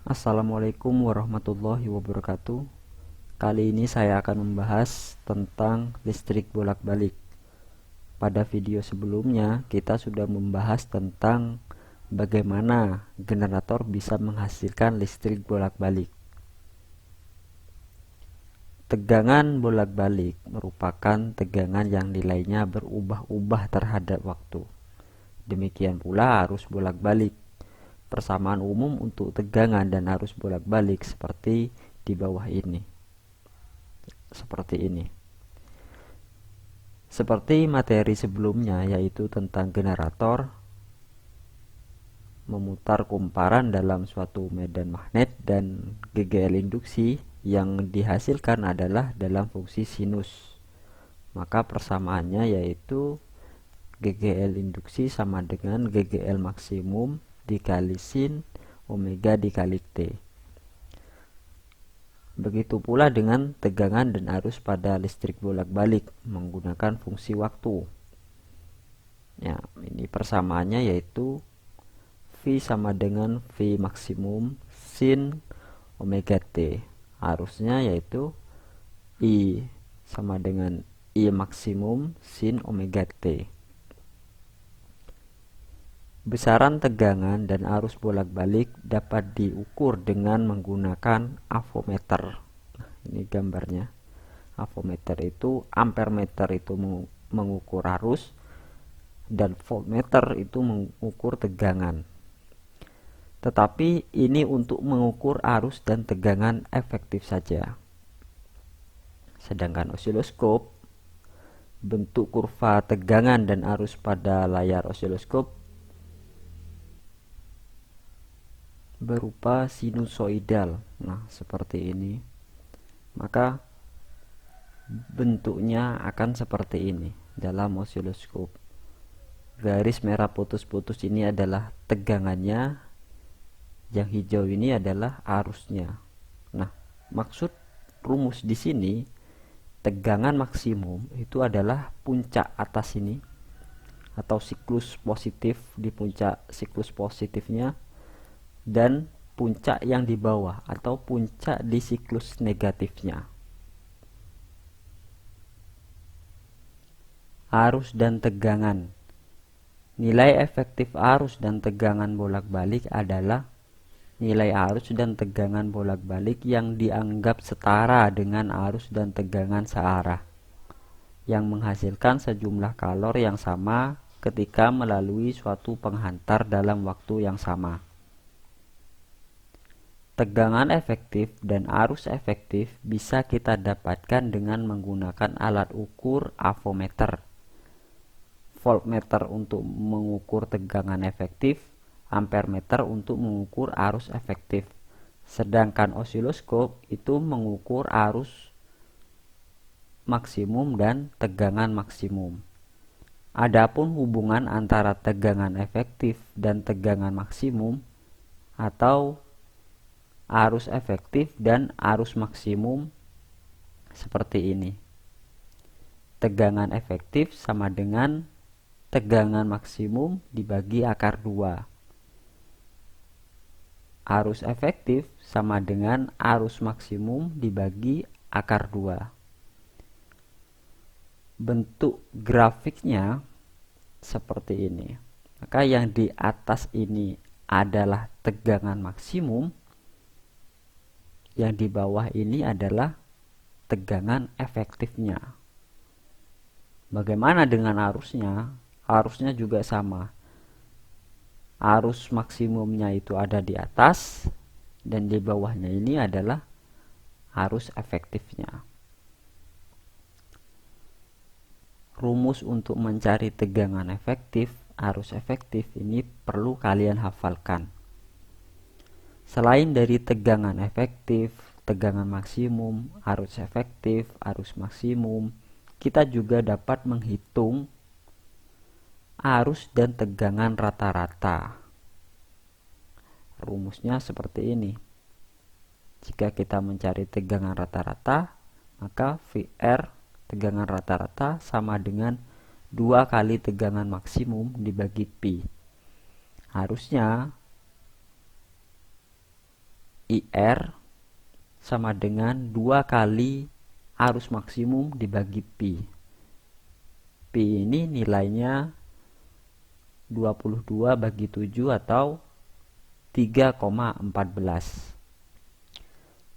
Assalamualaikum warahmatullahi wabarakatuh. Kali ini saya akan membahas tentang listrik bolak-balik. Pada video sebelumnya kita sudah membahas tentang bagaimana generator bisa menghasilkan listrik bolak-balik. Tegangan bolak-balik merupakan tegangan yang nilainya berubah-ubah terhadap waktu. Demikian pula arus bolak-balik. Persamaan umum untuk tegangan dan arus bolak-balik seperti di bawah ini. Seperti materi sebelumnya, yaitu tentang generator memutar kumparan dalam suatu medan magnet dan GGL induksi yang dihasilkan adalah dalam fungsi sinus. Maka persamaannya yaitu GGL induksi sama dengan GGL maksimum dikali sin omega dikali T. Begitu pula dengan tegangan dan arus pada listrik bolak-balik menggunakan fungsi waktu. Ya, ini persamaannya yaitu V sama dengan V maksimum sin omega T. Arusnya yaitu I sama dengan I maksimum sin omega T. Besaran tegangan dan arus bolak-balik dapat diukur dengan menggunakan avometer. Nah, ini gambarnya. Avometer itu, ampermeter itu mengukur arus, dan voltmeter itu mengukur tegangan. Tetapi ini untuk mengukur arus dan tegangan efektif saja. Sedangkan osiloskop, bentuk kurva tegangan dan arus pada layar osiloskop berupa sinusoidal. Nah, seperti ini. Maka bentuknya akan seperti ini dalam osiloskop. Garis merah putus-putus ini adalah tegangannya, yang hijau ini adalah arusnya. Nah, maksud rumus di sini, tegangan maksimum itu adalah puncak atas ini atau siklus positif di puncak siklus positifnya, dan puncak yang di bawah atau puncak di siklus negatifnya. Arus dan tegangan. Nilai efektif arus dan tegangan bolak-balik adalah nilai arus dan tegangan bolak-balik yang dianggap setara dengan arus dan tegangan searah, yang menghasilkan sejumlah kalor yang sama ketika melalui suatu penghantar dalam waktu yang sama. Tegangan efektif dan arus efektif bisa kita dapatkan dengan menggunakan alat ukur avometer, voltmeter untuk mengukur tegangan efektif, ampermeter untuk mengukur arus efektif. Sedangkan osiloskop itu mengukur arus maksimum dan tegangan maksimum. Adapun hubungan antara tegangan efektif dan tegangan maksimum atau arus efektif dan arus maksimum seperti ini. Tegangan efektif sama dengan tegangan maksimum dibagi akar 2. Arus efektif sama dengan arus maksimum dibagi akar 2. Bentuk grafiknya seperti ini. Maka yang di atas ini adalah tegangan maksimum, yang di bawah ini adalah tegangan efektifnya. Bagaimana dengan arusnya? Arusnya juga sama. Arus maksimumnya itu ada di atas, dan di bawahnya ini adalah arus efektifnya. Rumus untuk mencari tegangan efektif, arus efektif ini perlu kalian hafalkan. Selain dari tegangan efektif, tegangan maksimum, arus efektif, arus maksimum, kita juga dapat menghitung arus dan tegangan rata-rata. Rumusnya seperti ini. Jika kita mencari tegangan rata-rata, maka VR tegangan rata-rata sama dengan 2 kali tegangan maksimum dibagi pi. Harusnya IR sama dengan 2 kali arus maksimum dibagi Pi. Pi ini nilainya 22 bagi 7 atau 3,14.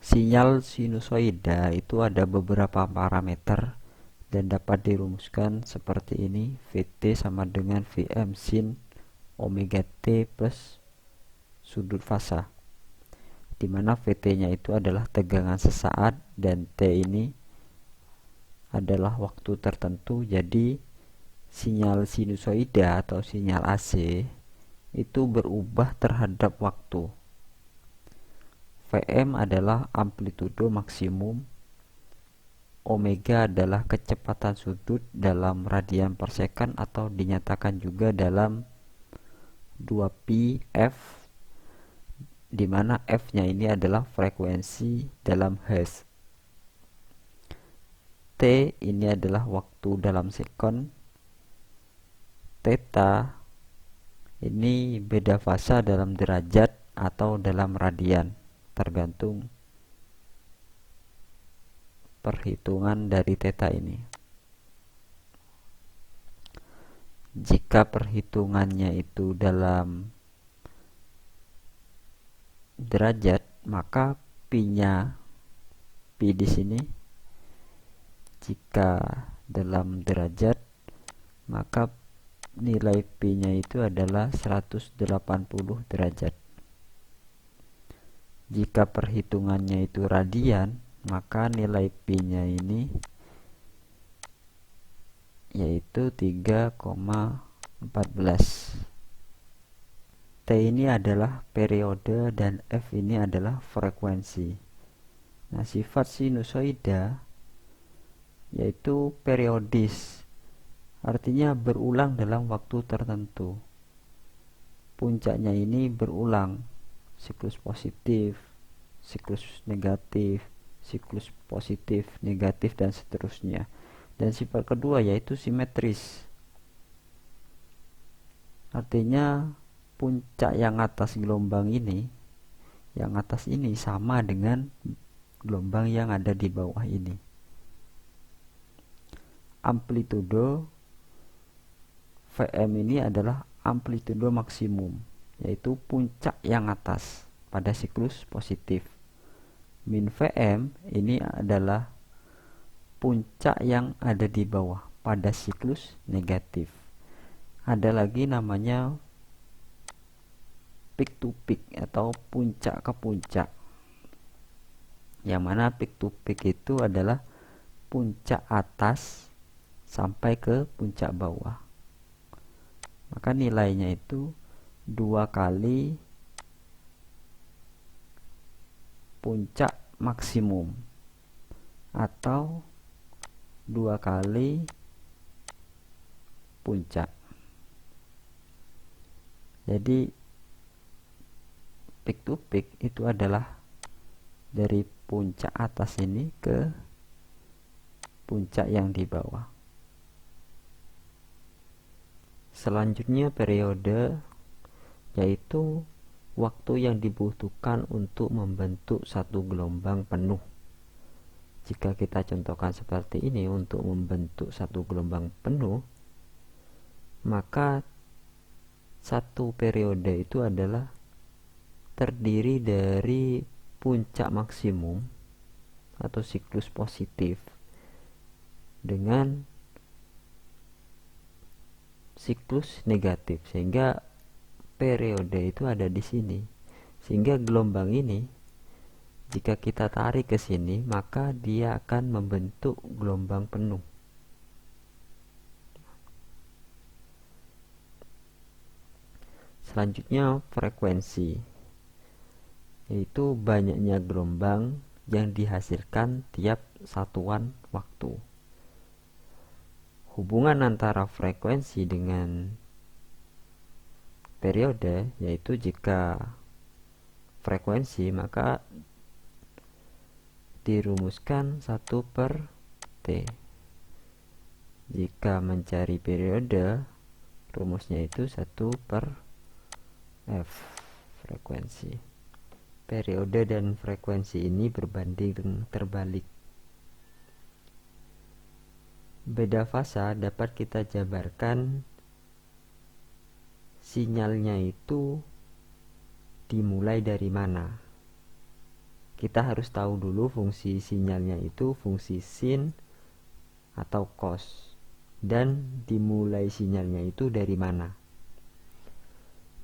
Sinyal sinusoida itu ada beberapa parameter dan dapat dirumuskan seperti ini. Vt sama dengan Vm sin omega t plus sudut fasa, dimana Vt-nya itu adalah tegangan sesaat dan T ini adalah waktu tertentu. Jadi sinyal sinusoida atau sinyal AC itu berubah terhadap waktu. Vm adalah amplitudo maksimum, omega adalah kecepatan sudut dalam radian per second atau dinyatakan juga dalam 2pi f, di mana f-nya ini adalah frekuensi dalam hertz. T ini adalah waktu dalam sekon. Theta ini beda fasa dalam derajat atau dalam radian, tergantung perhitungan dari theta ini. Jika perhitungannya itu dalam derajat, maka pi-nya, pi di sini, jika dalam derajat, maka nilai pi-nya itu adalah 180 derajat. Jika perhitungannya itu radian, maka nilai pi-nya ini yaitu 3,14. T ini adalah periode dan F ini adalah frekuensi. Nah, sifat sinusoida yaitu periodis, artinya berulang dalam waktu tertentu. Puncaknya ini berulang, siklus positif, siklus negatif, siklus positif, negatif, dan seterusnya. Dan sifat kedua yaitu simetris, artinya puncak yang atas gelombang ini, yang atas ini sama dengan gelombang yang ada di bawah ini. Amplitudo Vm ini adalah amplitudo maksimum, yaitu puncak yang atas pada siklus positif. Min Vm ini adalah puncak yang ada di bawah pada siklus negatif. Ada lagi namanya peak to peak atau puncak ke puncak, yang mana peak to peak itu adalah puncak atas sampai ke puncak bawah. Maka nilainya itu 2 kali puncak maksimum atau 2 kali puncak. Jadi peak to peak itu adalah dari puncak atas ini ke puncak yang di bawah. Selanjutnya periode, yaitu waktu yang dibutuhkan untuk membentuk satu gelombang penuh. Jika kita contohkan seperti ini, untuk membentuk satu gelombang penuh, maka satu periode itu adalah terdiri dari puncak maksimum atau siklus positif dengan siklus negatif, sehingga periode itu ada di sini. Sehingga gelombang ini jika kita tarik ke sini, maka dia akan membentuk gelombang penuh. Selanjutnya frekuensi, yaitu banyaknya gelombang yang dihasilkan tiap satuan waktu. Hubungan antara frekuensi dengan periode, yaitu jika frekuensi maka dirumuskan 1/T. Jika mencari periode, rumusnya itu 1/F frekuensi. periode dan frekuensi ini berbanding terbalik. Beda fasa dapat kita jabarkan sinyalnya itu dimulai dari mana. Kita harus tahu dulu fungsi sinyalnya itu fungsi sin atau cos, dan dimulai sinyalnya itu dari mana.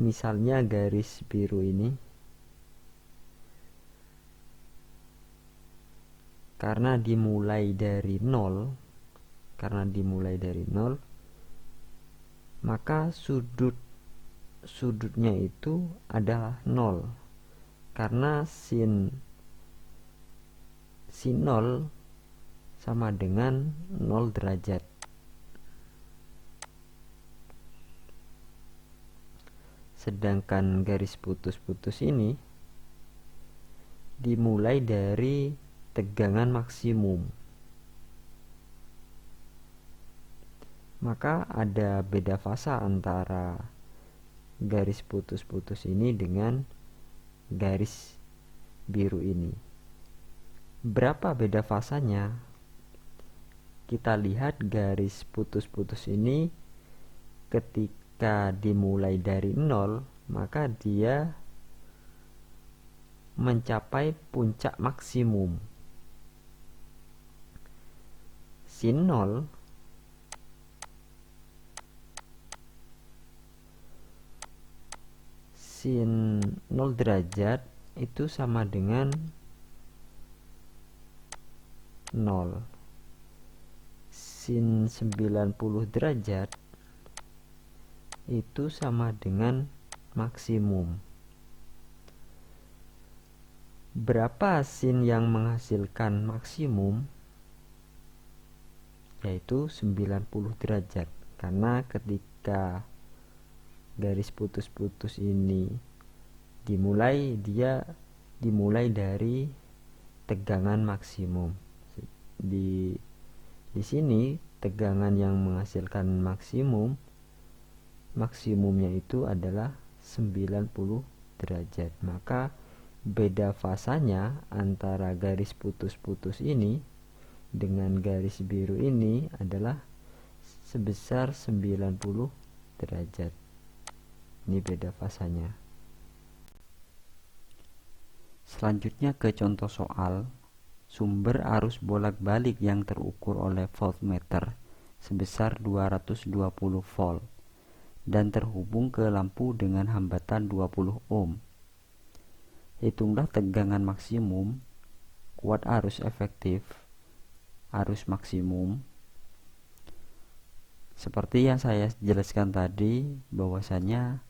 Misalnya garis biru ini, karena dimulai dari 0, maka sudutnya itu adalah 0, karena sin 0 sama dengan 0 derajat. Sedangkan garis putus-putus ini dimulai dari tegangan maksimum. Maka ada beda fasa antara garis putus-putus ini dengan garis biru ini. Berapa beda fasanya? Kita lihat garis putus-putus ini ketika dimulai dari 0, maka dia mencapai puncak maksimum. Sin 0 derajat itu sama dengan 0. Sin 90 derajat itu sama dengan maksimum. Berapa sin yang menghasilkan maksimum? Yaitu 90 derajat. Karena ketika garis putus-putus ini dimulai, dia dimulai dari tegangan maksimum. Di sini tegangan yang menghasilkan maksimumnya itu adalah 90 derajat. Maka beda fasanya antara garis putus-putus ini dengan garis biru ini adalah sebesar 90 derajat. Ini beda fasanya. Selanjutnya ke contoh soal. Sumber arus bolak-balik yang terukur oleh voltmeter sebesar 220 volt dan terhubung ke lampu dengan hambatan 20 ohm. Hitunglah tegangan maksimum, kuat arus efektif, arus maksimum. Seperti yang saya jelaskan tadi, bahwasanya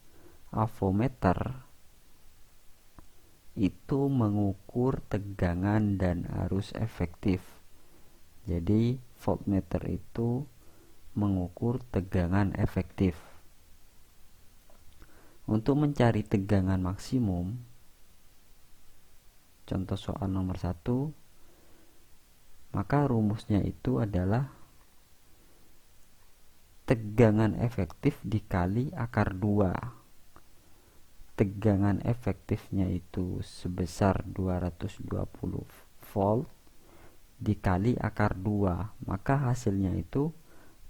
avometer itu mengukur tegangan dan arus efektif. Jadi voltmeter itu mengukur tegangan efektif. Untuk mencari tegangan maksimum, contoh soal nomor 1, maka rumusnya itu adalah tegangan efektif dikali akar 2. Tegangan efektifnya itu sebesar 220 volt dikali akar 2, maka hasilnya itu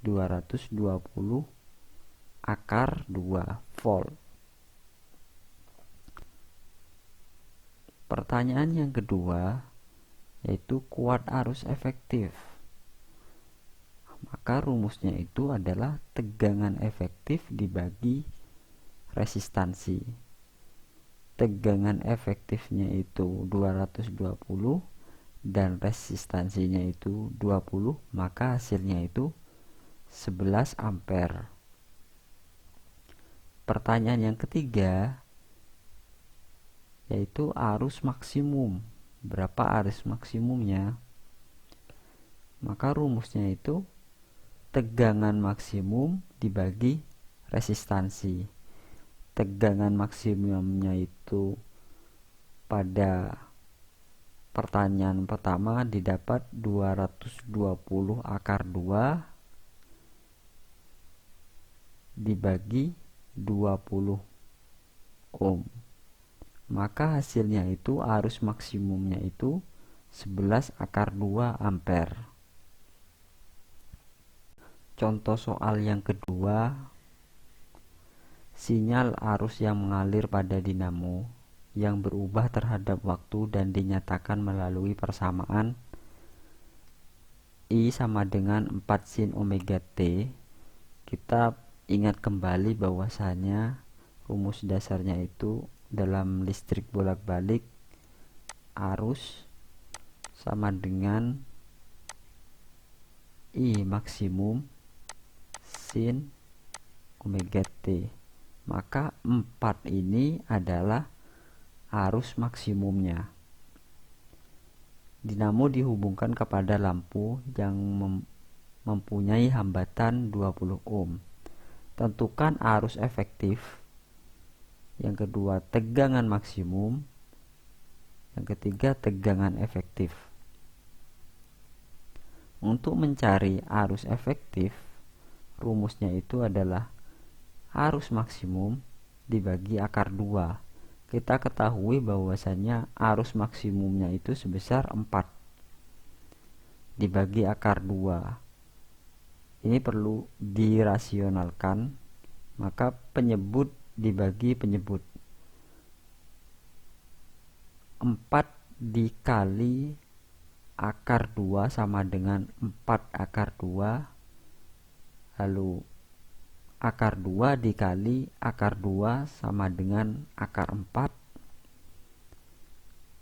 220 akar 2 volt. Pertanyaan yang kedua yaitu kuat arus efektif. Maka rumusnya itu adalah tegangan efektif dibagi resistansi. Tegangan efektifnya itu 220 dan resistansinya itu 20, maka hasilnya itu 11 ampere. Pertanyaan yang ketiga yaitu arus maksimum. Berapa arus maksimumnya? Maka rumusnya itu tegangan maksimum dibagi resistansi. Tegangan maksimumnya itu pada pertanyaan pertama didapat 220 akar 2 dibagi 20 ohm, maka hasilnya itu arus maksimumnya itu 11/2 ampere. Contoh soal yang kedua, sinyal arus yang mengalir pada dinamo yang berubah terhadap waktu dan dinyatakan melalui persamaan I sama dengan 4 sin omega T. Kita ingat kembali bahwasanya rumus dasarnya itu dalam listrik bolak-balik arus sama dengan I maksimum sin omega T. Maka 4 ini adalah arus maksimumnya. Dinamo dihubungkan kepada lampu yang mempunyai hambatan 20 ohm. Tentukan arus efektif. Yang kedua, tegangan maksimum. Yang ketiga, tegangan efektif. Untuk mencari arus efektif, rumusnya itu adalah arus maksimum dibagi akar 2. Kita ketahui bahwasannya arus maksimumnya itu sebesar 4 dibagi akar 2. Ini perlu dirasionalkan, maka penyebut dibagi penyebut. 4 dikali akar 2 sama dengan 4 akar 2, lalu akar 2 dikali akar 2 sama dengan akar 4.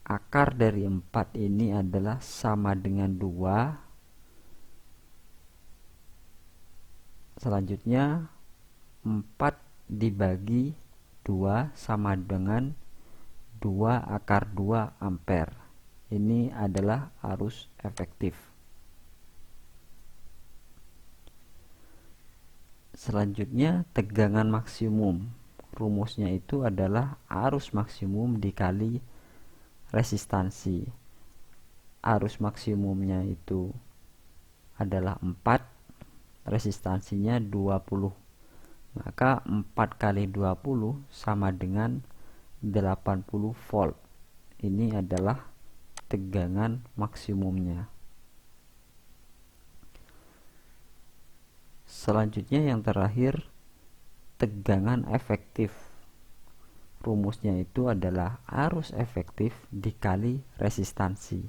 Akar dari 4 ini adalah sama dengan 2. Selanjutnya 4 dibagi 2 sama dengan 2 akar 2 ampere. Ini adalah arus efektif. Selanjutnya tegangan maksimum. Rumusnya itu adalah arus maksimum dikali resistansi. Arus maksimumnya itu adalah 4, resistansinya 20. Maka 4 kali 20 sama dengan 80 volt. Ini adalah tegangan maksimumnya. Selanjutnya yang terakhir, tegangan efektif. Rumusnya itu adalah arus efektif dikali resistansi.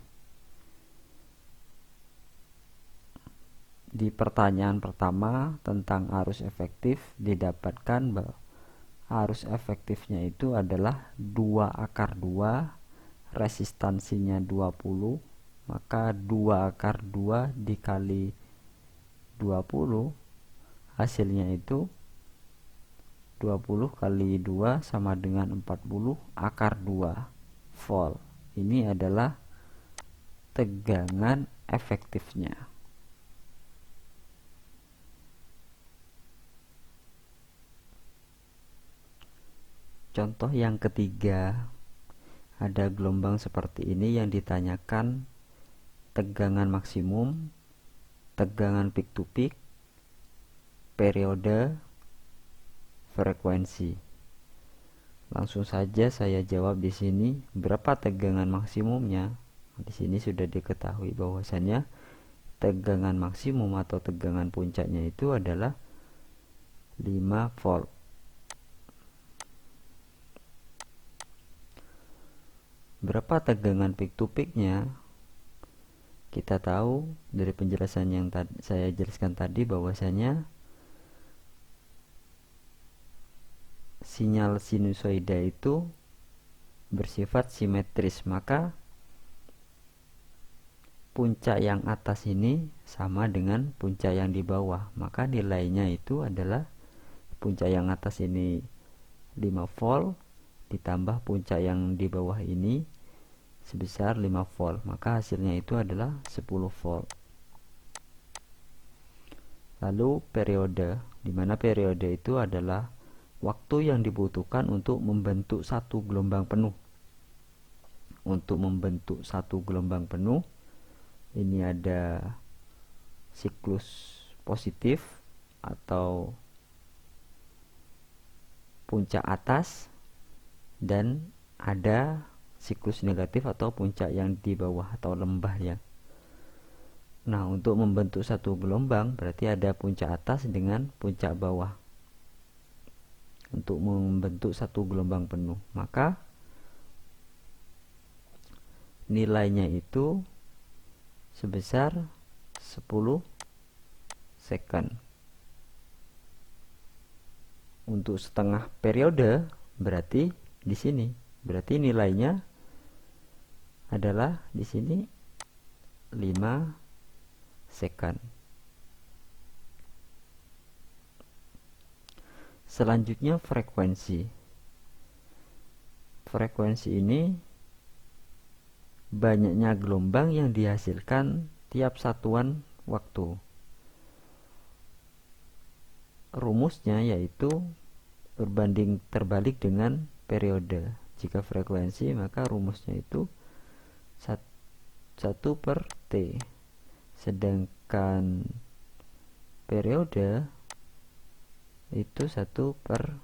Di pertanyaan pertama tentang arus efektif didapatkan bahwa arus efektifnya itu adalah 2 akar 2, resistansinya 20, maka 2 akar 2 dikali 20, hasilnya itu 20 kali 2 sama dengan 40 akar 2 volt. Ini adalah tegangan efektifnya. Contoh yang ketiga, ada gelombang seperti ini yang ditanyakan tegangan maksimum, tegangan peak to peak, periode, frekuensi. Langsung saja saya jawab di sini berapa tegangan maksimumnya. Di sini sudah diketahui bahwasannya tegangan maksimum atau tegangan puncaknya itu adalah 5 volt. Berapa tegangan peak to peaknya? Kita tahu dari penjelasan yang saya jelaskan tadi bahwasanya sinyal sinusoida itu bersifat simetris, maka puncak yang atas ini sama dengan puncak yang di bawah, maka nilainya itu adalah puncak yang atas ini 5 volt ditambah puncak yang di bawah ini sebesar 5 volt, maka hasilnya itu adalah 10 volt. Lalu periode, di mana periode itu adalah waktu yang dibutuhkan untuk membentuk satu gelombang penuh. Untuk membentuk satu gelombang penuh, ini ada siklus positif atau puncak atas dan ada siklus negatif atau puncak yang di bawah atau lembah ya. Nah, untuk membentuk satu gelombang berarti ada puncak atas dengan puncak bawah. Untuk membentuk satu gelombang penuh, maka nilainya itu sebesar 10 second. Untuk setengah periode berarti di sini berarti nilainya adalah di sini 5 second. Selanjutnya frekuensi. Frekuensi ini banyaknya gelombang yang dihasilkan tiap satuan waktu. Rumusnya yaitu berbanding terbalik dengan periode. Jika frekuensi maka rumusnya itu 1 per T. Sedangkan periode itu 1 per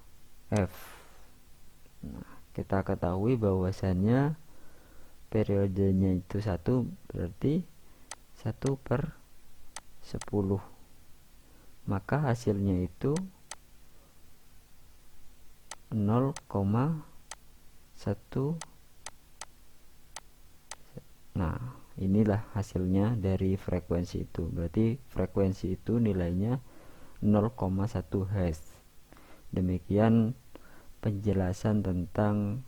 F. Nah, kita ketahui bahwasannya periodenya itu 1 berarti 1 per 10. Maka hasilnya itu 0,1. Nah, inilah hasilnya dari frekuensi itu. Berarti frekuensi itu nilainya 0,1 Hz. Demikian penjelasan tentang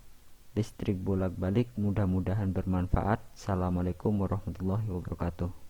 listrik bolak-balik, mudah-mudahan bermanfaat. Assalamualaikum warahmatullahi wabarakatuh.